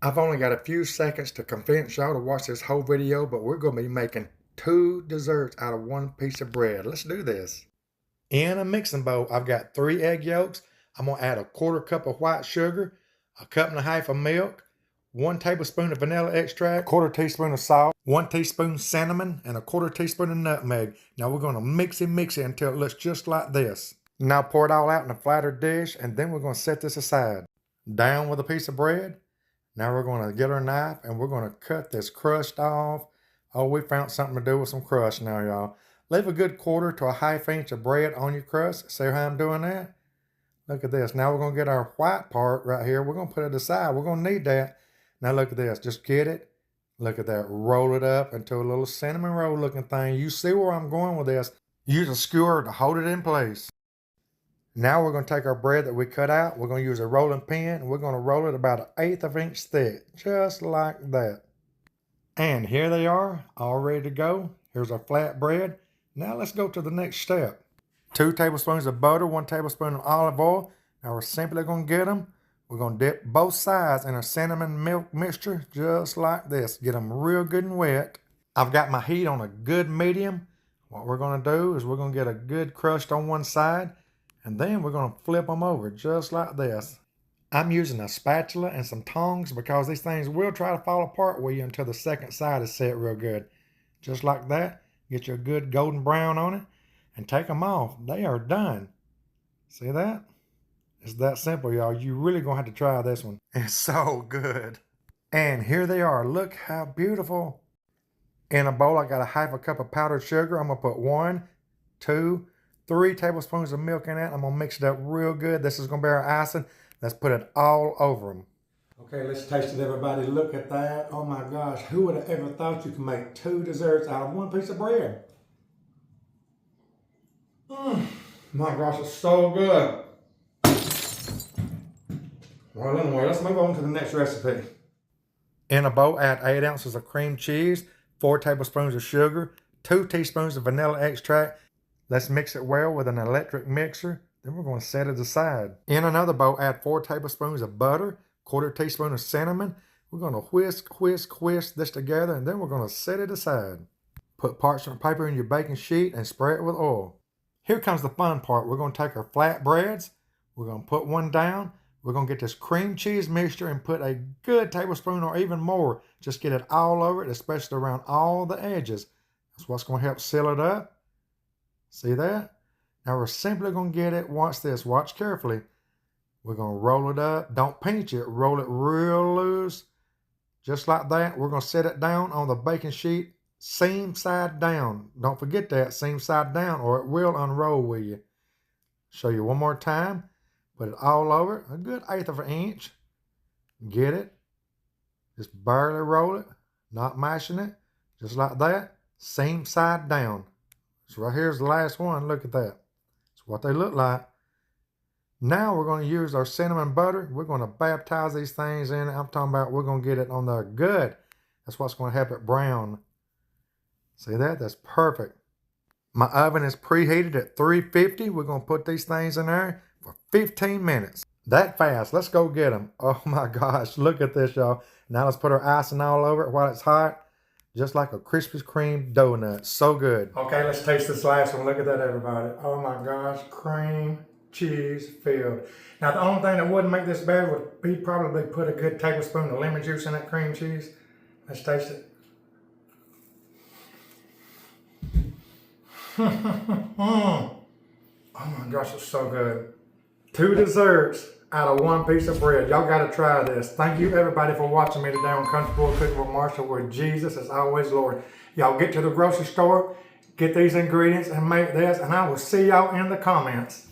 I've only got a few seconds to convince y'all to watch this whole video, but we're going to be making 2 desserts out of 1 piece of bread. Let's do this. In a mixing bowl, I've got 3 egg yolks. I'm going to add a 1/4 cup of white sugar, a 1.5 cups of milk, 1 tablespoon of vanilla extract, 1/4 teaspoon of salt, 1 teaspoon cinnamon, and a 1/4 teaspoon of nutmeg. Now we're going to mix it until it looks just like this. Now pour it all out in a flattered dish, and then we're going to set this aside. Down with a piece of bread. Now we're going to get our knife and we're going to cut this crust off. Oh, we found something to do with some crust now, y'all. Leave a good 1/4 to a 1/2 inch of bread on your crust. See how I'm doing that? Look at this. Now we're going to get our white part right here. We're going to put it aside. We're going to need that. Now look at this. Just get it. Look at that. Roll it up into a little cinnamon roll looking thing. You see where I'm going with this. Use a skewer to hold it in place. Now we're going to take our bread that we cut out. We're going to use a rolling pin and we're going to roll it about 1/8 of an inch thick. Just like that. And here they are, all ready to go. Here's our flat bread. Now let's go to the next step. 2 tablespoons of butter, 1 tablespoon of olive oil. Now we're simply going to get them. We're going to dip both sides in a cinnamon milk mixture, just like this. Get them real good and wet. I've got my heat on a good medium. What we're going to do is we're going to get a good crust on one side, and then we're going to flip them over just like this. I'm using a spatula and some tongs because these things will try to fall apart with you until the second side is set real good. Just like that. Get you a good golden brown on it and take them off. They are done. See that? It's that simple, y'all. You really going to have to try this one. It's so good. And here they are. Look how beautiful. In a bowl, I got a 1/2 cup of powdered sugar. I'm going to put 1, 2, 3 tablespoons of milk in it. I'm going to mix it up real good. This is going to be our icing. Let's put it all over them. Okay, let's taste it, everybody. Look at that. Oh my gosh. Who would have ever thought you could make 2 desserts out of 1 piece of bread? My gosh, it's so good. Well, anyway, let's move on to the next recipe. In a bowl, add 8 ounces of cream cheese, 4 tablespoons of sugar, 2 teaspoons of vanilla extract. Let's mix it well with an electric mixer. Then we're going to set it aside. In another bowl, add 4 tablespoons of butter, 1/4 teaspoon of cinnamon. We're going to whisk this together, and then we're going to set it aside. Put parchment paper in your baking sheet and spray it with oil. Here comes the fun part. We're going to take our flat breads. We're going to put one down. We're going to get this cream cheese mixture and put a good tablespoon or even more. Just get it all over it, especially around all the edges. That's what's going to help seal it up. See that? Now we're simply going to get it. Watch this. Watch carefully. We're going to roll it up. Don't pinch it. Roll it real loose. Just like that. We're going to set it down on the baking sheet, seam side down. Don't forget that, seam side down, or it will unroll with you. Show you one more time. Put it all over. A good 1/8 of an inch. Get it. Just barely roll it. Not mashing it. Just like that. Seam side down. So right here's the last one. Look at that. That's what they look like. Now we're going to use our cinnamon butter. We're going to baptize these things in it. I'm talking about we're going to get it on there good. That's what's going to help it brown. See that? That's perfect. My oven is preheated at 350. We're going to put these things in there for 15 minutes. That fast. Let's go get them. Oh my gosh. Look at this, y'all. Now let's put our icing all over it while it's hot. Just like a Krispy Kreme donut. So good. Okay, let's taste this last one. Look at that, everybody. Oh my gosh. Cream cheese filled. Now, the only thing that wouldn't make this bad would be probably put a good tablespoon of lemon juice in that cream cheese. Let's taste it. Oh my gosh, it's so good. 2 desserts out of 1 piece of bread. Y'all got to try this. Thank you, everybody, for watching me today on Country Boy Cooking with Marshall, where Jesus is always Lord. Y'all get to the grocery store, get these ingredients, and make this, and I will see y'all in the comments.